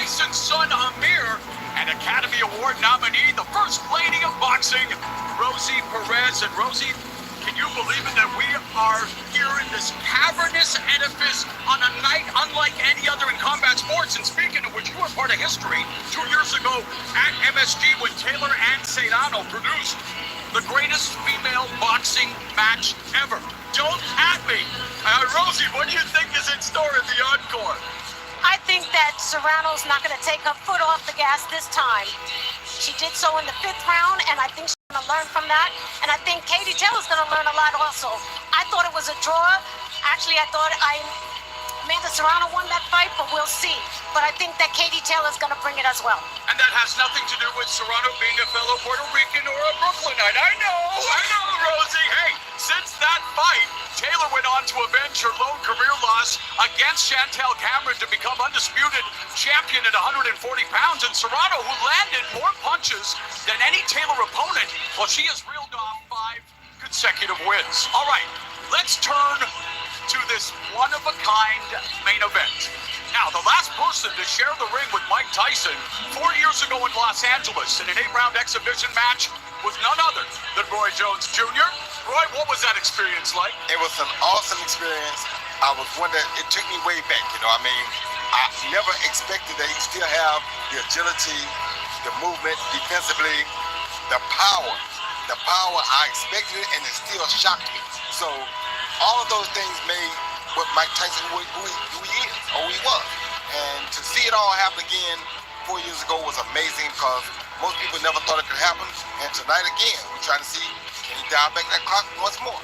Tyson's son Amir, and Academy Award nominee, the First Lady of Boxing, Rosie Perez. And Rosie, can you believe it that we are here in this cavernous edifice on a night unlike any other in combat sports? And speaking of which, you were part of history 2 years ago at MSG when Taylor and Sedano produced the greatest female boxing match ever. Don't at me. Rosie, what do you think is in store at the Encore? I think that Serrano's not going to take her foot off the gas this time. She did so in the 5th round, and I think she's going to learn from that. And I think Katie Taylor's going to learn a lot also. I thought it was a draw. Actually, I thought Amanda Serrano won that fight, but we'll see. But I think that Katie Taylor's going to bring it as well. And that has nothing to do with Serrano being a fellow Puerto Rican or a Brooklynite. I know, Rosie. Hey, since that fight, Taylor went on to avenge her lone career loss against Chantel Cameron to become undisputed champion at 140 pounds. And Serrano, who landed more punches than any Taylor opponent, well, she has reeled off 5 consecutive wins. All right, let's turn to this one-of-a-kind main event. Now, the last person to share the ring with Mike Tyson 4 years ago in Los Angeles in an 8-round exhibition match was none other than Roy Jones Jr. Roy, what was that experience like? It was an awesome experience. I was wondering, it took me way back, I never expected that he still have the agility, the movement, defensively, the power. The power, I expected it, and it still shocked me. So all of those things made what Mike Tyson who he is, or who he was. And to see it all happen again 4 years ago was amazing because most people never thought it could happen. And tonight again, we're trying to see, can he dial back that clock once more?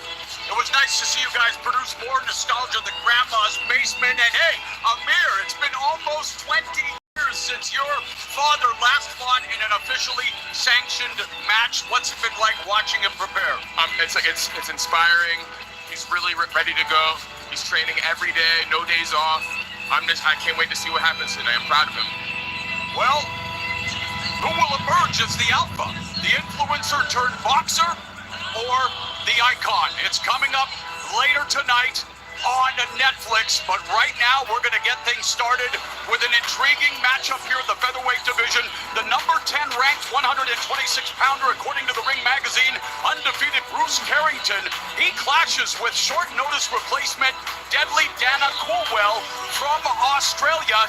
It was nice to see you guys produce more nostalgia than Grandma's basement. And hey, Amir, it's been almost 20 years since your father last fought in an officially sanctioned match. What's it been like watching him prepare? It's inspiring. He's really ready to go. He's training every day, no days off. I can't wait to see what happens today. I'm proud of him. Well, who will emerge as the alpha? The influencer turned boxer or the icon? It's coming up later tonight on Netflix, but right now we're going to get things started with an intriguing matchup here in the featherweight division. The number 10 ranked 126-pounder, according to the Ring magazine, undefeated Bruce Carrington. He clashes with short notice replacement Deadly Dana Coolwell from Australia.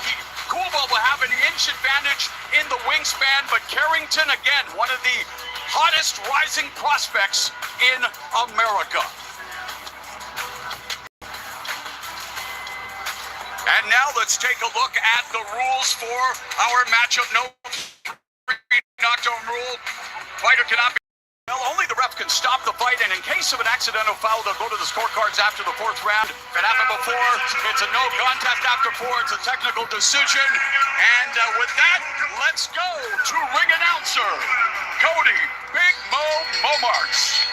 Coolwell will have an inch advantage in the wingspan, but Carrington, again, one of the hottest rising prospects in America. And now let's take a look at the rules for our matchup. No knockdown rule. Fighter cannot be. Well, only the ref can stop the fight, and in case of an accidental foul, they'll go to the scorecards after the 4th round. If it happened before, it's a no contest. After 4, it's a technical decision. And with that, let's go to ring announcer Cody Big Mo Momarks.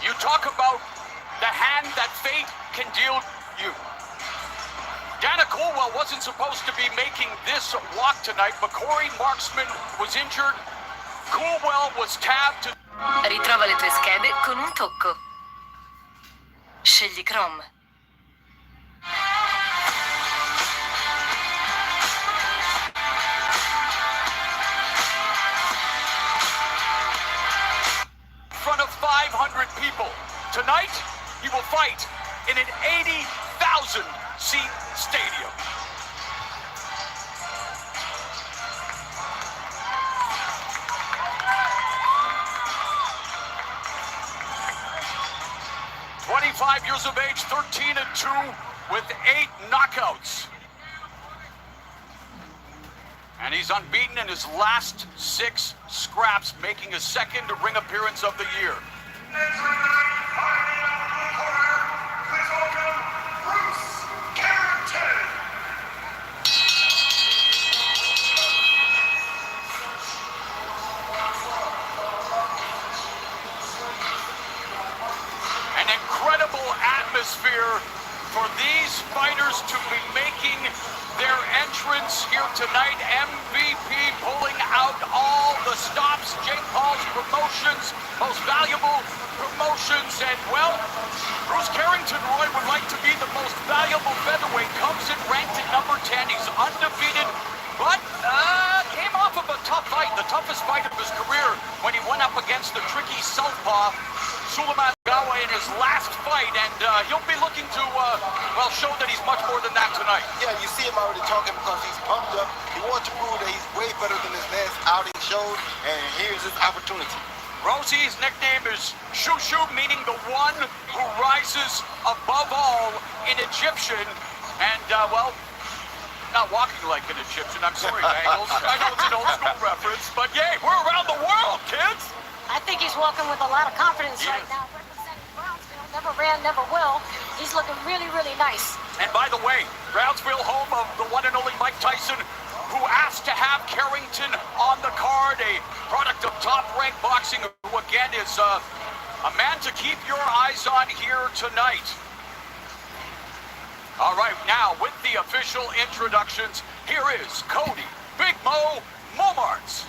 You talk about the hand that fate can deal you. Dana Coolwell wasn't supposed to be making this walk tonight, but Corey Marksman was injured. Coolwell was tabbed to... Ritrova le tue schede con un tocco. Scegli Chrome. In front of 500 people. Tonight, he will fight in an 80,000-seat stadium. "25 years of age, 13-2 with 8 knockouts. And he's unbeaten in his last 6 scraps, making his second ring appearance of the year. An incredible atmosphere for these fighters to be making their entrance here tonight. MVP pulling out all the stops. Jake Paul's promotions, most valuable promotions. And, well, Bruce Carrington, Roy, would like to be the most valuable featherweight. Comes in ranked at number 10. He's undefeated, but came off of a tough fight, the toughest fight of his career, when he went up against the tricky southpaw Suleiman Gawa in his last fight, and he'll be looking to, well, show that he's much more than that tonight. Yeah, you see him already talking because he's pumped up. He wants to prove that he's way better than his last outing showed, and here's his opportunity. Rosie's nickname is Shushu, meaning the one who rises above all in Egyptian, and, well, not walking like an Egyptian. I'm sorry, Bangles. I know it's an old school reference, but yay, we're around the world, kids! I think he's walking with a lot of confidence right now. Representing Brownsville, never ran, never will. He's looking really, really nice. And by the way, Brownsville, home of the one and only Mike Tyson, who asked to have Carrington on the card, a product of top-ranked boxing, who again is a man to keep your eyes on here tonight. All right, now with the official introductions, here is Cody Big Mo Momarts.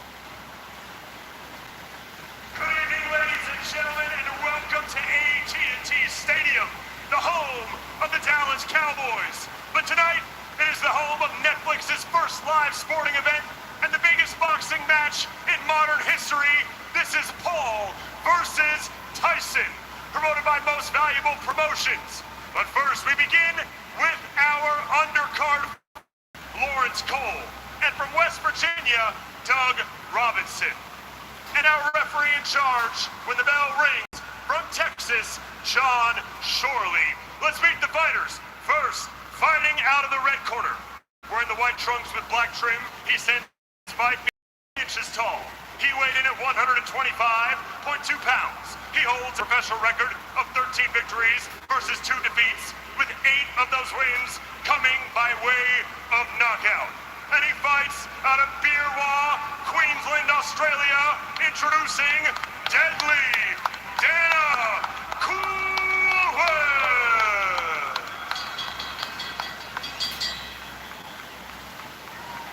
Good evening, ladies and gentlemen, and welcome to AT&T Stadium, the home of the Dallas Cowboys. But tonight, it is the home of Netflix's first live sporting event and the biggest boxing match in modern history. This is Paul versus Tyson, promoted by Most Valuable Promotions. But first, we begin with our undercard, Lawrence Cole, and from West Virginia, Doug Robinson. And our referee in charge when the bell rings from Texas, John Shorley. Let's meet the fighters. First, fighting out of the red corner. Wearing the white trunks with black trim, he stands 5 inches tall. He weighed in at 125.2 pounds. He holds a professional record of 13 victories versus 2 defeats, with 8 of those wins coming by way of knockout. And he fights out of Beerwah, Queensland, Australia, introducing Deadly Dana Coolwell.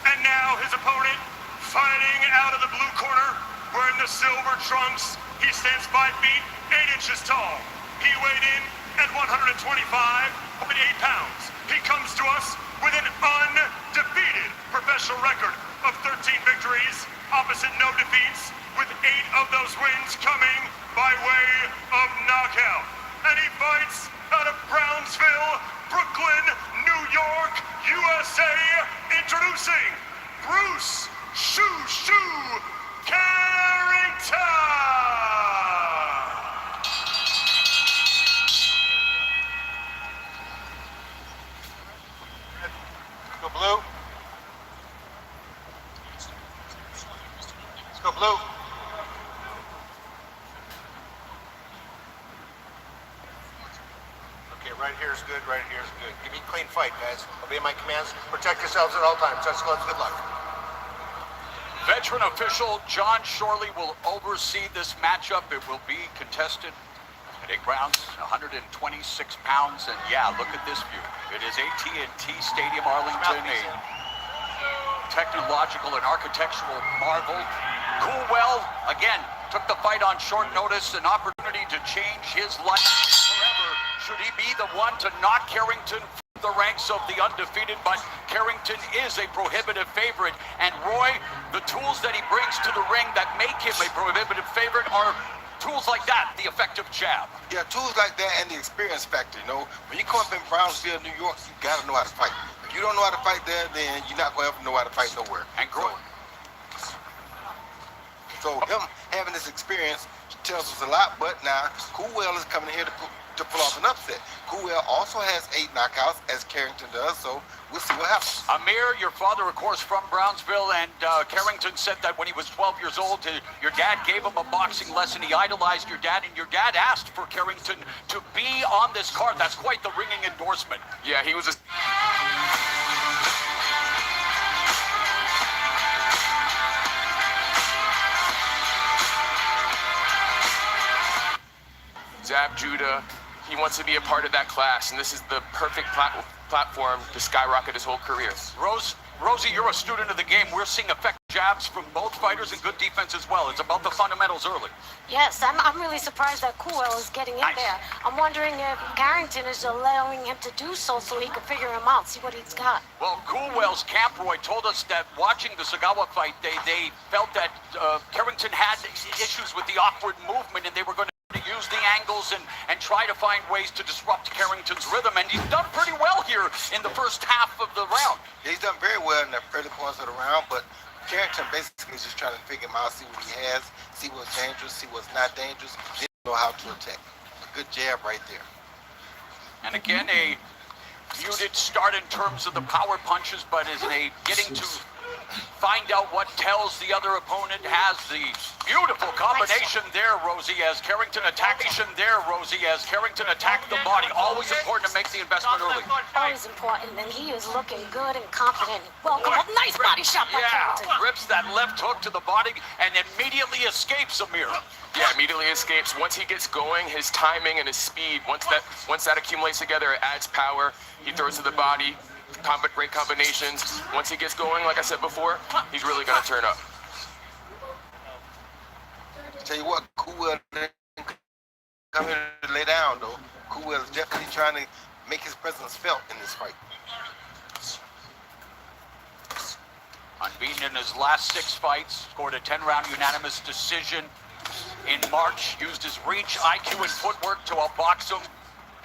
And now his opponent, fighting out of the blue corner, wearing the silver trunks. He stands 5 feet, 8 inches tall. He weighed in at 125.8 pounds. He comes to us with an undefeated professional record of 13 victories, opposite no defeats, with 8 of those wins coming by way of knockout. And he fights out of Brownsville, Brooklyn, New York, USA, introducing Bruce Shoo Carrington. Let's go blue. Let's go blue. Okay, right here is good, right here is good. Give me a clean fight, guys. Obey my commands. Protect yourselves at all times. Touch gloves, good luck. Veteran official John Shorley will oversee this matchup. It will be contested at 8 rounds, 126 pounds, and yeah, look at this view. It is AT&T Stadium, Arlington, a technological and architectural marvel. Coolwell, again, took the fight on short notice, an opportunity to change his life forever. Should he be the one to knock Carrington from the ranks of the undefeated? But Carrington is a prohibitive favorite, and Roy, the tools that he brings to the ring that make him a prohibitive favorite are tools like that, the effective jab. Yeah, tools like that and the experience factor, you know. When you come up in Brownsville, New York, you gotta know how to fight. If you don't know how to fight there, then you're not gonna ever know how to fight nowhere. And growing. So him having this experience tells us a lot, but now Coolwell is coming here to to pull off an upset. Coolwell also has 8 knockouts, as Carrington does, so we'll see what happens. Amir, your father, of course, from Brownsville, and Carrington said that when he was 12 years old, your dad gave him a boxing lesson. He idolized your dad, and your dad asked for Carrington to be on this card. That's quite the ringing endorsement. Yeah, he was a... Zab Judah, he wants to be a part of that class, and this is the perfect platform to skyrocket his whole career. Rosie, you're a student of the game. We're seeing effective jabs from both fighters and good defense as well. It's about the fundamentals early. Yes, I'm really surprised that Coolwell is getting in there. I'm wondering if Carrington is allowing him to do so he can figure him out, see what he's got. Well, Coolwell's camp, Roy, told us that watching the Sagawa fight, they felt that Carrington had issues with the awkward movement, and they were going to use the angles and try to find ways to disrupt Carrington's rhythm, and he's done pretty well here in the first half of the round. He's done very well in the early points of the round, but Carrington basically is just trying to figure him out, see what he has, see what's dangerous, see what's not dangerous, then know how to attack. A good jab right there. And again, a muted start in terms of the power punches, but is getting to find out what tells the other opponent. Has the beautiful combination there, Rosie, as Carrington attacked the body. Always important to make the investment early. Always important, and he is looking good and confident. Well, nice body shot by Carrington. Rips that left hook to the body and immediately escapes Amir. Yeah, immediately escapes. Once he gets going, his timing and his speed, once that accumulates together, it adds power. He throws to the body. Great combinations. Once he gets going, like I said before, he's really going to turn up. Tell you what, Coolwell didn't come here to lay down, though. Coolwell is definitely trying to make his presence felt in this fight. Unbeaten in his last 6 fights, scored a 10-round unanimous decision in March, used his reach, IQ, and footwork to outbox him.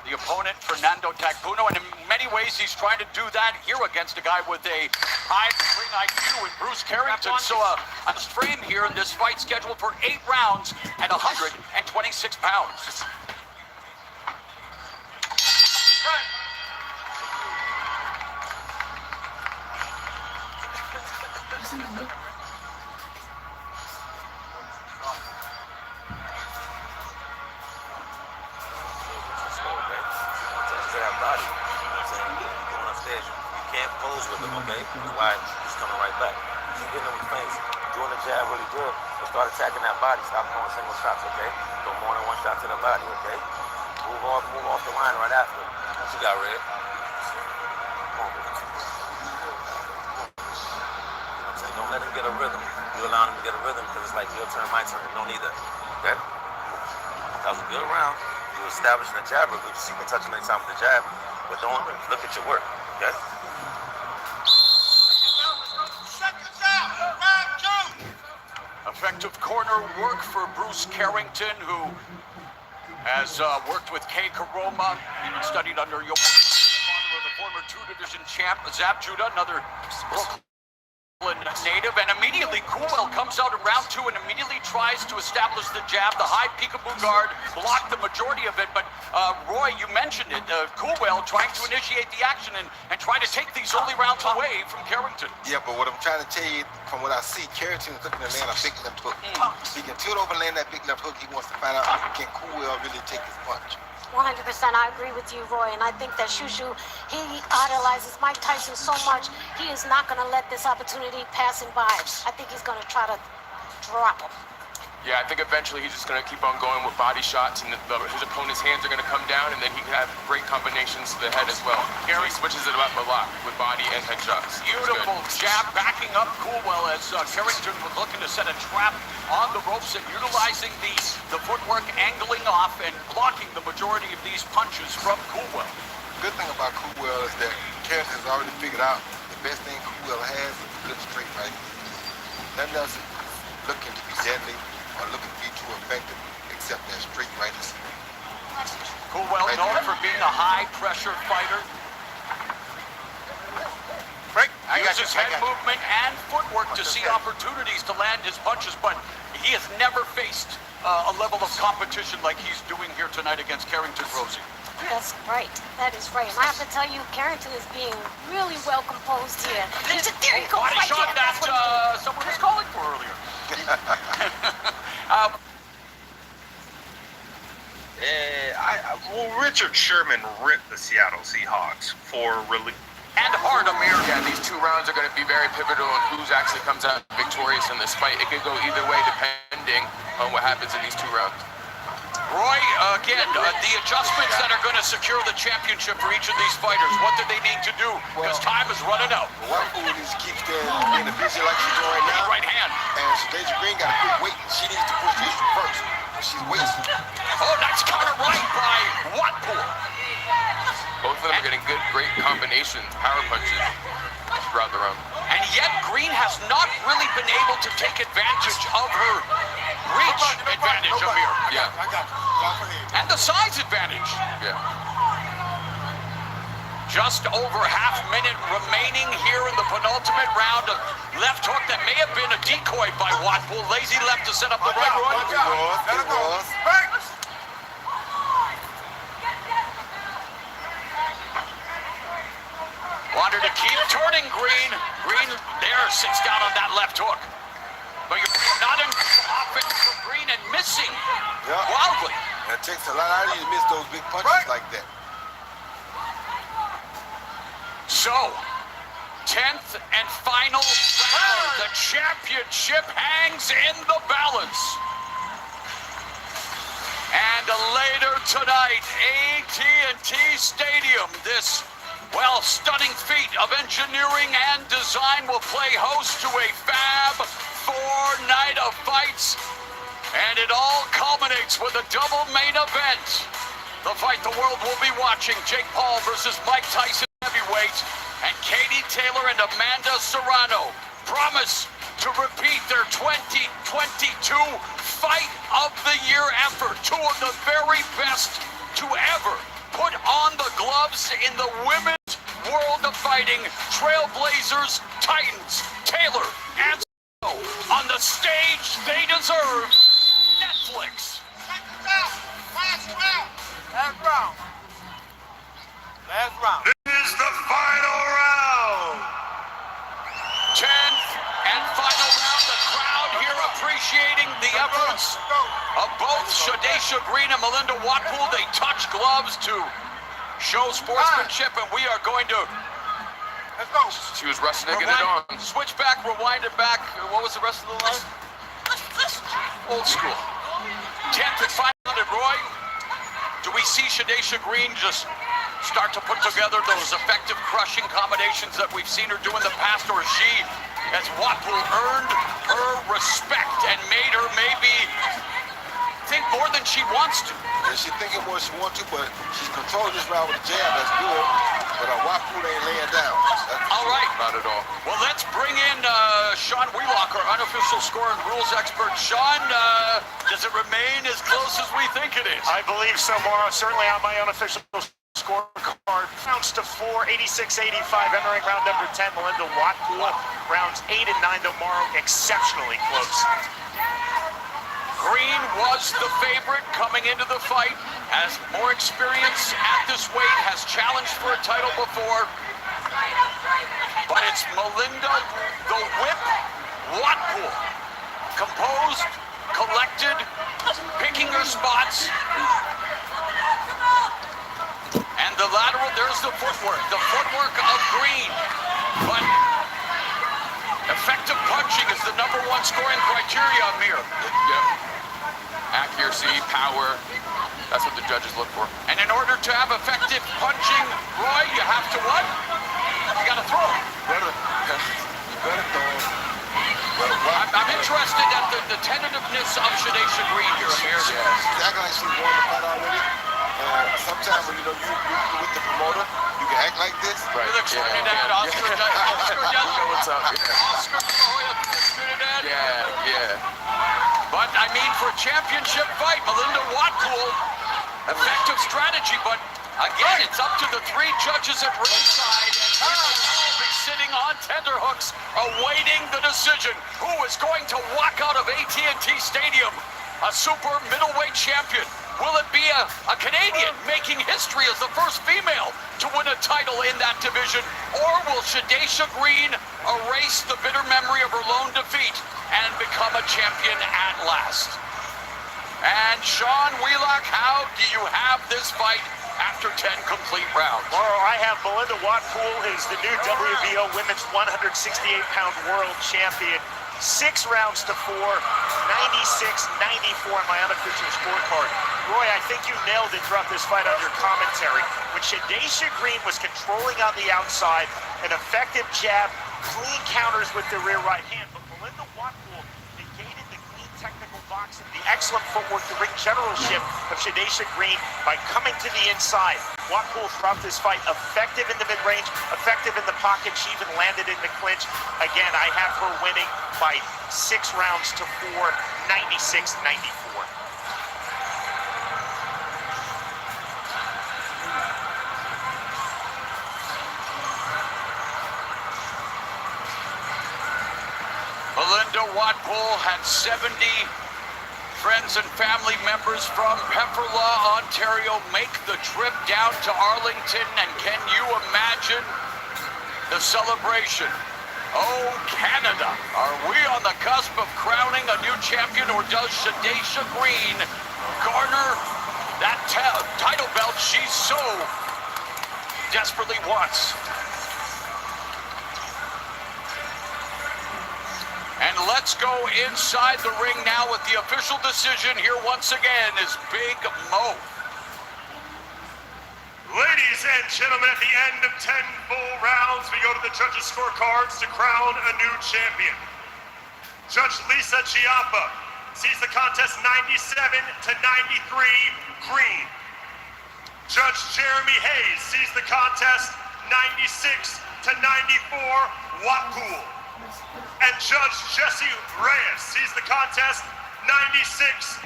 The opponent, Fernando Tagpuno, and in many ways he's trying to do that here against a guy with a high ring IQ in Bruce Carrington. So a frame here in this fight scheduled for 8 rounds at 126 pounds. Why he's coming right back. Keep hitting him with feints. Doing the jab really good. But start attacking that body. Stop throwing single shots, okay? Go more than one shot to the body, okay? Move off the line right after. What you got, Red? Come on. You know what I'm saying? Don't let him get a rhythm. You allow him to get a rhythm because it's like your turn, my turn. Don't need that, okay? That was a good round. You establishing the jab real good. You see me touching any time with the jab. But don't look at your work, okay? Effective corner work for Bruce Carrington, who has worked with Kay Karoma, even studied under your father of the former 2-division champ, Zab Judah, another Brooklyn native, and immediately Coolwell comes out in round 2 and immediately tries to establish the jab, the high peekaboo guard, blocked the majority of it, but Roy, you mentioned it, Coolwell trying to initiate the action and try to take these early rounds away from Carrington. Yeah, but what I'm trying to tell you, from what I see, Carrington is looking to land a big left hook. He can tilt over and land that big left hook. He wants to find out, can Coolwell really take his punch? 100%, I agree with you, Roy, and I think that Shushu, he idolizes Mike Tyson so much, he is not going to let this opportunity pass him by. I think he's going to try to drop him. Yeah, I think eventually he's just going to keep on going with body shots, and his opponent's hands are going to come down, and then he can have great combinations to the head as well. Gary switches it up a lot with body and head shots. Beautiful jab backing up Coolwell as Carrington was looking to set a trap on the ropes and utilizing the footwork, angling off and blocking the majority of these punches from Coolwell. The good thing about Coolwell is that Carrington has already figured out the best thing Coolwell has is a good straight right. Nothing else is looking to be deadly or looking to be too effective except that straight right. Coolwell known for being a high-pressure fighter. Uses head movement and footwork to see opportunities to land his punches, but He has never faced a level of competition like he's doing here tonight against Carrington Rosie. That's right. That is right. And I have to tell you, Carrington is being really well composed here. There you go. Body Right shot there. that That's what someone was calling for earlier. Richard Sherman ripped the Seattle Seahawks for relief. And hard, Amir. Yeah, these 2 rounds are going to be very pivotal on who's actually comes out victorious in this fight. It could go either way depending on what happens in these 2 rounds. Roy, again, the adjustments that are going to secure the championship for each of these fighters, what do they need to do? Because time is running out. Whitepool needs to keep staying in the vision like she's doing right now. Right hand. And Shadeja Green got to quit waiting. She needs to push the issue first. She's wasting. Oh, nice counter right by Whitepool. Both of them are getting good, great combinations, power punches throughout the round. And yet Green has not really been able to take advantage of her reach advantage, Amir. Yeah. I got you. And the size advantage. Yeah. Just over half minute remaining here in the penultimate round. A left hook that may have been a decoy by Whitepool. Lazy left to set up the right one. It was. Wanted to keep turning Green. Green there sits down on that left hook. But you're not in offense for Green and missing wildly. And it takes a lot out of you to miss those big punches like that. So, 10th and final round. The championship hangs in the balance. And later tonight, AT&T Stadium, this, well, stunning feat of engineering and design will play host to a Fab 4 night of fights. And it all culminates with a double main event. The fight the world will be watching, Jake Paul versus Mike Tyson heavyweight, and Katie Taylor and Amanda Serrano promise to repeat their 2022 Fight of the Year effort. 2 of the very best to ever put on the gloves in the women's world of fighting. Trailblazers, Titans, Taylor, and Serrano on the stage they deserve. Netflix. Last round. This is the final round. 10th and final round. The crowd here appreciating the efforts of both Shadeja Green and Melinda Whitepool. They touch gloves to show sportsmanship, and we are going to Let's go. She was rushing to get it on. switch back, rewind it back. What was the rest of the line? Old school. 10th and final round, Roy. Do we see Shadeja Green just start to put together those effective crushing combinations that we've seen her do in the past, or she, as Whitepool, earned her respect and made her maybe think more than she wants to? And she's thinking more she wants to, but she's controlling this round with a jab. That's good. But Whitepool ain't laying down. All right. Not at all. Well, let's bring in Sean Wheelock, our unofficial score and rules expert. Sean, does it remain as close as we think it is? I believe so, Mauro. Certainly on my unofficial scorecard. Rounds to 4, 86-85. Entering round number 10, Melinda Whitepool. Rounds 8 and 9, though, Mauro, exceptionally close. Green was the favorite coming into the fight, has more experience at this weight, has challenged for a title before. But it's Melinda, the Whip, Whitepool. Composed, collected, picking her spots. And the lateral, there's the footwork of Green. But effective punching is the #1 scoring criteria, Amir. Yep. Accuracy, power. That's what the judges look for. And in order to have effective punching, Roy, you have to what? You gotta throw. Better throw. I'm interested at the tentativeness of Shadeja Green here, Amir. She's acting like she won the fight already. Sometimes when you with the promoter, you can act like this. Right. You look Trinidad, Oscar What's up? Oscar De La Hoya, Trinidad. Yeah. But I mean, for a championship fight, Melinda Whitepool, effective strategy, but again, it's up to the 3 judges at ringside, and will be sitting on tenterhooks, awaiting the decision. Who is going to walk out of AT&T Stadium, a super middleweight champion. Will it be a Canadian making history as the first female to win a title in that division? Or will Shadaisha Green erase the bitter memory of her lone defeat and become a champion at last? And Sean Wheelock, how do you have this fight after 10 complete rounds? Well, I have Melinda Watpool, who's the new WBO Women's 168-pound world champion. 6 rounds to 4, 96-94 on my unofficial scorecard. Roy, I think you nailed it throughout this fight on your commentary. When Shadaisha Green was controlling on the outside, an effective jab, clean counters with the rear right hand. But Melinda Watpool negated the clean technical boxing, the excellent footwork, the ring generalship of Shadaisha Green by coming to the inside. Watpool throughout this fight effective in the mid-range, effective in the pocket. She even landed in the clinch. Again, I have her winning by 6 rounds to 4, 96-94. Melinda Watpool had 70 friends and family members from Pefferlaw, Ontario make the trip down to Arlington, and can you imagine the celebration? Oh, Canada, are we on the cusp of crowning a new champion, or does Shadaisha Green garner that title belt she so desperately wants? And let's go inside the ring now with the official decision. Here once again is Big Mo. Ladies and gentlemen, at the end of 10 full rounds, we go to the judges' scorecards to crown a new champion. Judge Lisa Chiappa sees the contest 97-93, Green. Judge Jeremy Hayes sees the contest 96-94, Watpool. And Judge Jesse Reyes sees the contest 96-94,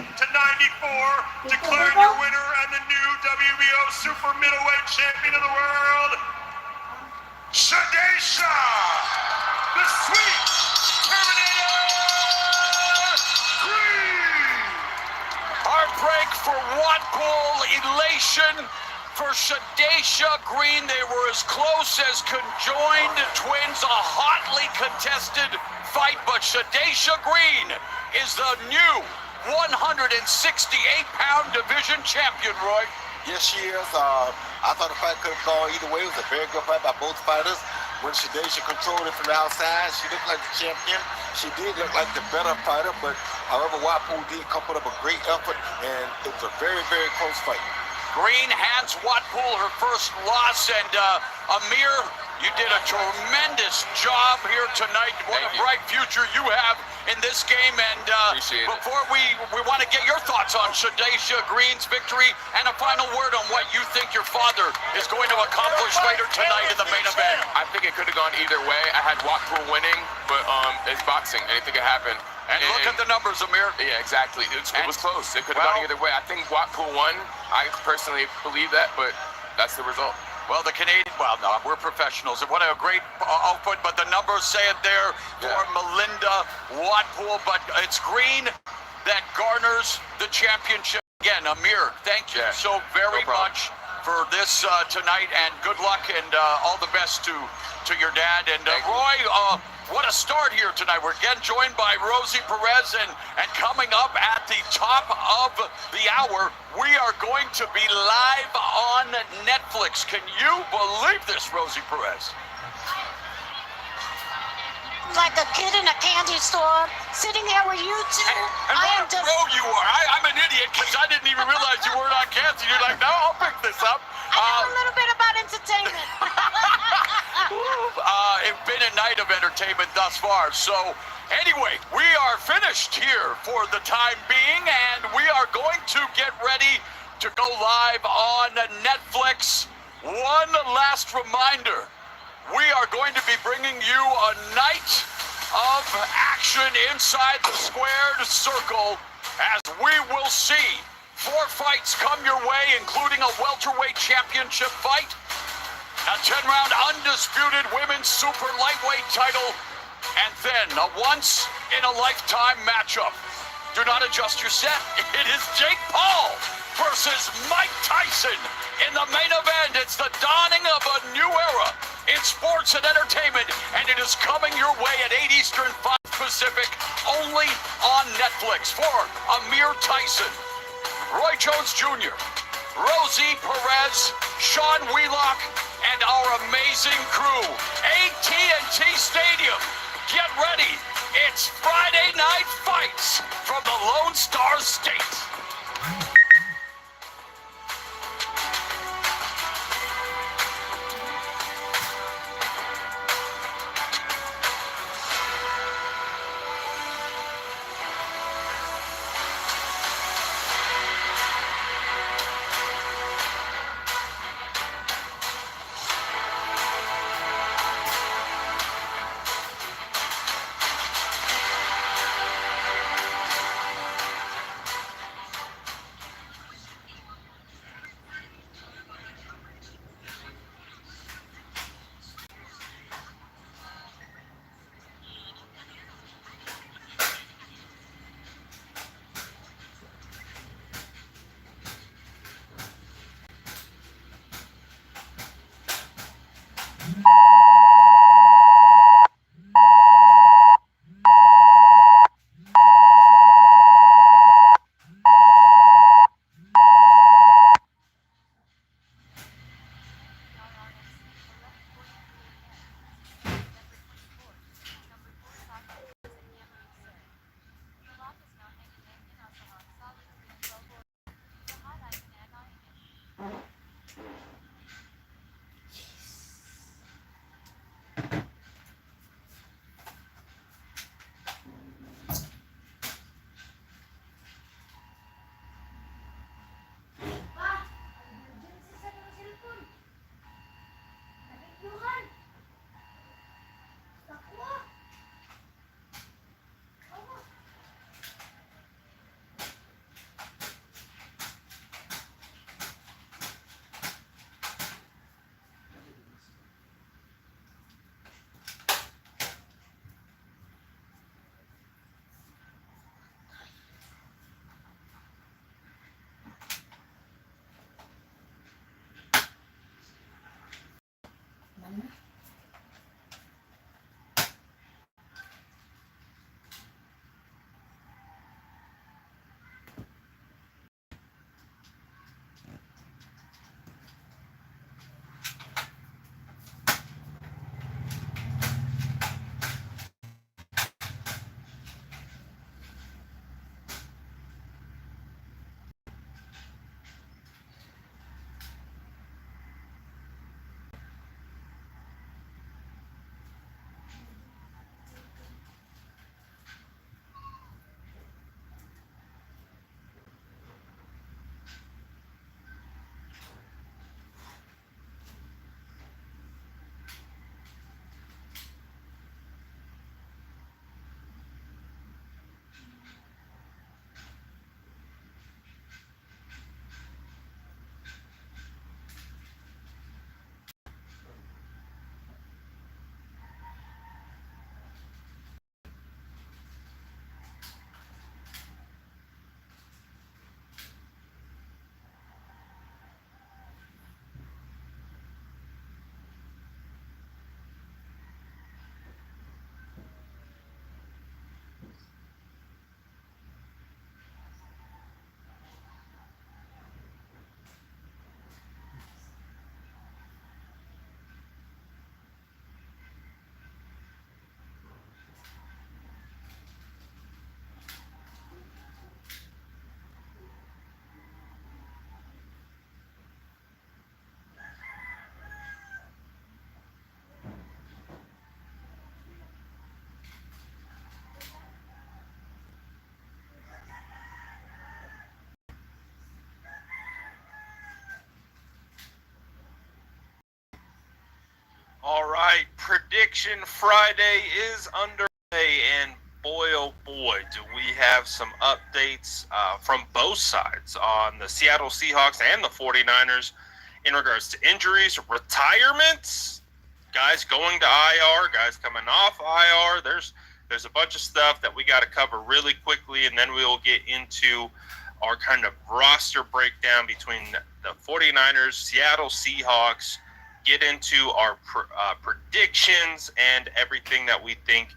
declaring your winner and the new WBO super middleweight champion of the world, Shadaisha, the Sweet Terminator Green. Heartbreak for Watpool, elation for Shadaisha Green. They were as close as conjoined twins, a hotly contested fight, but Shadaisha Green is the new 168-pound division champion, Roy. Yes, she is. I thought the fight could have gone either way. It was a very good fight by both fighters. When Shadaisha controlled it from the outside, she looked like the champion. She did look like the better fighter, but however, Watpool did come put up a great effort, and it was a very, very close fight. Green hands Watpool her first loss, and Amir, you did a tremendous job here tonight. What a bright future you have in this game, and before we want to get your thoughts on Shadaisha Green's victory and a final word on what you think your father is going to accomplish later tonight in the main event. I think it could have gone either way. I had Watpool winning, but it's boxing. Anything could happen. And look at the numbers, Amir. Yeah, exactly. It was close. It could have gone either way. I think Watpool won. I personally believe that, but that's the result. Well, the Canadian, well, no, we're professionals. What a great output, but the numbers say it there for Melinda Watpool. But it's Green that garners the championship. Again, Amir, thank you so very much for this tonight, and good luck, and all the best to your dad. And Roy, what a start here tonight. We're again joined by Rosie Perez, and coming up at the top of the hour, we are going to be live on Netflix. Can you believe this, Rosie Perez? Like a kid in a candy store, sitting there with you two. And what a pro you are. I'm an idiot because I didn't even realize you weren't on cancer. You're like, no, I'll pick this up. I know a little bit about entertainment. It's been a night of entertainment thus far. So anyway, we are finished here for the time being, and we are going to get ready to go live on Netflix. One last reminder. We are going to be bringing you a night of action inside the squared circle, as we will see 4 fights come your way, including a welterweight championship fight, a 10-round undisputed women's super lightweight title, and then a once-in-a-lifetime matchup Do not adjust your set. It is Jake Paul versus Mike Tyson. In the main event, it's the dawning of a new era in sports and entertainment, and it is coming your way at 8 Eastern, 5 Pacific, only on Netflix. For Amir Tyson, Roy Jones Jr., Rosie Perez, Sean Wheelock, and our amazing crew. AT&T Stadium, get ready. It's Friday Night Fights from the Lone Star State. All right, Prediction Friday is underway, and boy, oh boy, do we have some updates from both sides on the Seattle Seahawks and the 49ers in regards to injuries, retirements, guys going to IR, guys coming off IR. There's there's a bunch of stuff that we got to cover really quickly, and then we'll get into our kind of roster breakdown between the 49ers, Seattle Seahawks, get into our predictions and everything that we think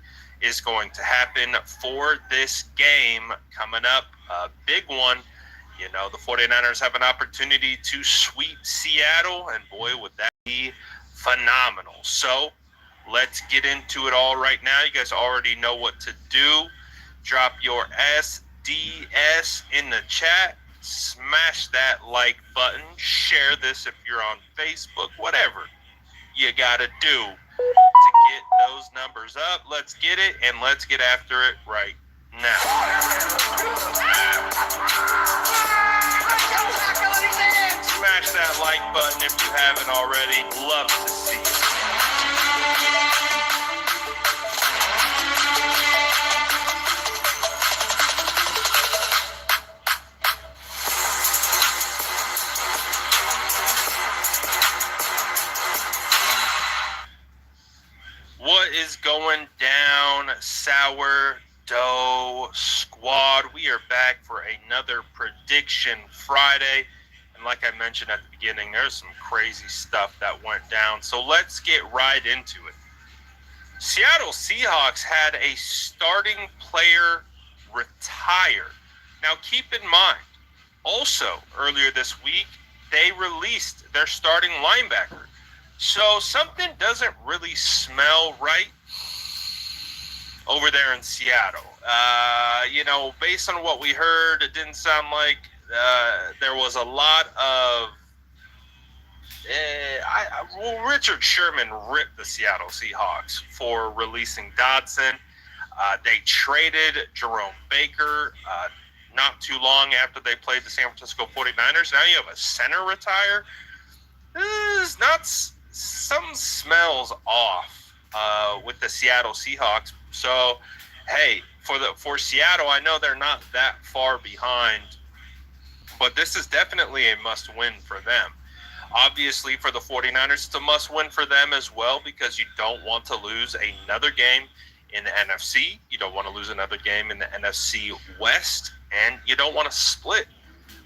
is going to happen for this game coming up. A big one. You know, the 49ers have an opportunity to sweep Seattle, and boy, would that be phenomenal. So let's get into it all right now. You guys already know what to do. Drop your SDS in the chat. Smash that like button. Share this if you're on Facebook. Whatever you got to do to get those numbers up. Let's get it, and let's get after it right now. Smash that like button if you haven't already. Love to see it. What is going down, Sourdough Squad? We are back for another Prediction Friday. And like I mentioned at the beginning, there's some crazy stuff that went down. So let's get right into it. Seattle Seahawks had a starting player retire. Now keep in mind, also earlier this week, they released their starting linebacker. So something doesn't really smell right over there in Seattle. Based on what we heard, it didn't sound like there was a lot of... Richard Sherman ripped the Seattle Seahawks for releasing Dodson. They traded Jerome Baker not too long after they played the San Francisco 49ers. Now you have a center retire. Something smells off with the Seattle Seahawks. So, hey, for Seattle, I know they're not that far behind, but this is definitely a must-win for them. Obviously, for the 49ers, it's a must-win for them as well because you don't want to lose another game in the NFC. You don't want to lose another game in the NFC West, and you don't want to split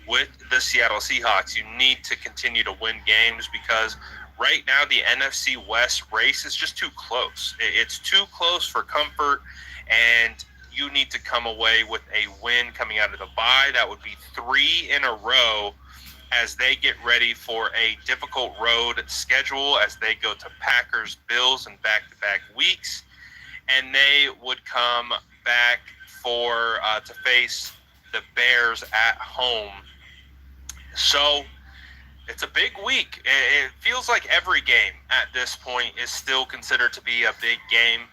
with the Seattle Seahawks. You need to continue to win games because right now the NFC West race is just too close. It's too close for comfort, and you need to come away with a win coming out of the bye. That would be 3 in a row as they get ready for a difficult road schedule as they go to Packers, Bills in back-to-back weeks, and they would come back to face the Bears at home. So it's a big week. It feels like every game at this point is still considered to be a big game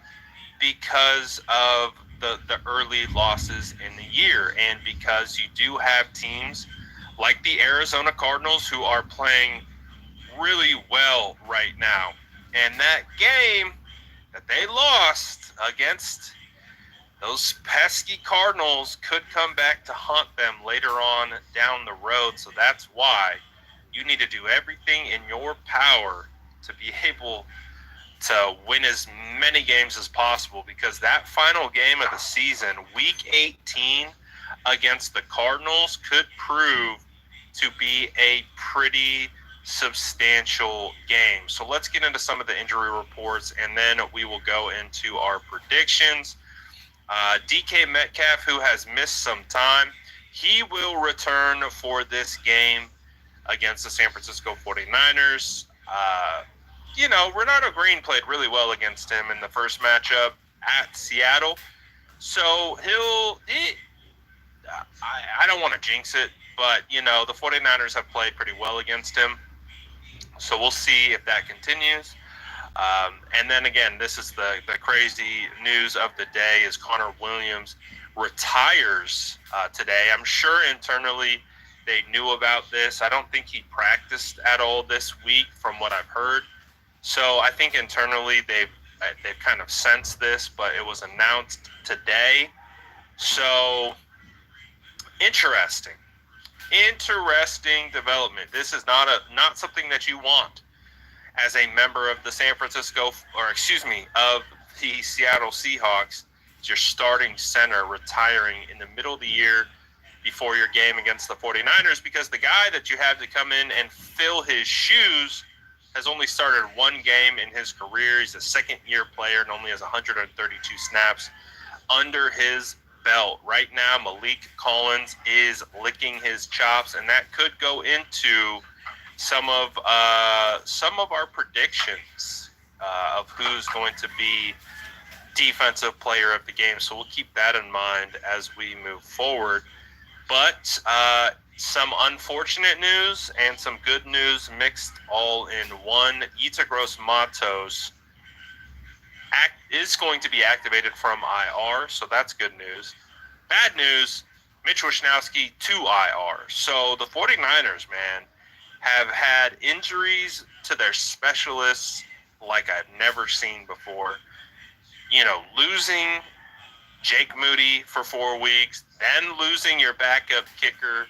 because of the early losses in the year, and because you do have teams like the Arizona Cardinals who are playing really well right now. And that game that they lost against those pesky Cardinals could come back to haunt them later on down the road. So that's why you need to do everything in your power to be able to win as many games as possible, because that final game of the season, week 18 against the Cardinals, could prove to be a pretty substantial game. So let's get into some of the injury reports, and then we will go into our predictions. DK Metcalf, who has missed some time, he will return for this game against the San Francisco 49ers. Renato Green played really well against him in the first matchup at Seattle. So I don't want to jinx it, but, the 49ers have played pretty well against him. So we'll see if that continues. And then again, this is the crazy news of the day is Connor Williams retires today. I'm sure internally they knew about this. I don't think he practiced at all this week from what I've heard. So I think internally they've kind of sensed this, but it was announced today. So interesting development. This is not something that you want as a member of the of the Seattle Seahawks. your starting center retiring in the middle of the year before your game against the 49ers, because the guy that you have to come in and fill his shoes has only started one game in his career. He's a second-year player and only has 132 snaps under his belt. Right now, Malik Collins is licking his chops, and that could go into some of our predictions of who's going to be defensive player of the game. So we'll keep that in mind as we move forward. But some unfortunate news and some good news mixed all in one. Ita Gross-Matos is going to be activated from IR, so that's good news. Bad news, Mitch Wishnowsky to IR. So the 49ers, man, have had injuries to their specialists like I've never seen before. You know, losing Jake Moody for 4 weeks, then losing your backup kicker,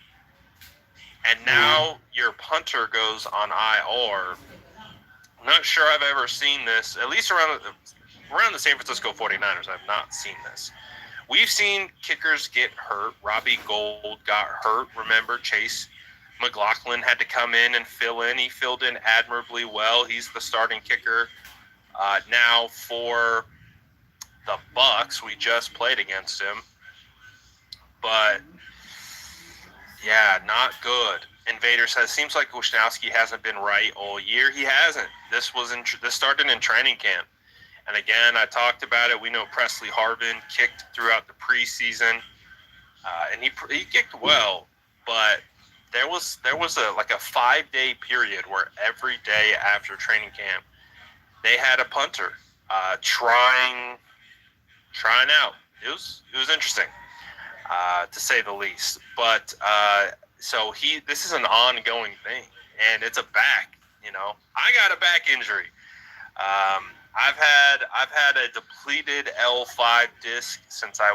and now your punter goes on IR. I'm not sure I've ever seen this, at least around the San Francisco 49ers. I've not seen this. We've seen kickers get hurt. Robbie Gould got hurt. Remember, Chase McLaughlin had to come in and fill in. He filled in admirably well. He's the starting kicker now for the Bucks. We just played against him. But, yeah, not good. Invader says, seems like Wishnowsky hasn't been right all year. He hasn't. This started in training camp. And again, I talked about it. We know Presley Harvin kicked throughout the preseason, and he kicked well. But there was a 5-day period where every day after training camp, they had a punter trying out. It was interesting, to say the least. But so this is an ongoing thing, and it's a back. You know, I got a back injury. I've had a depleted L5 disc since I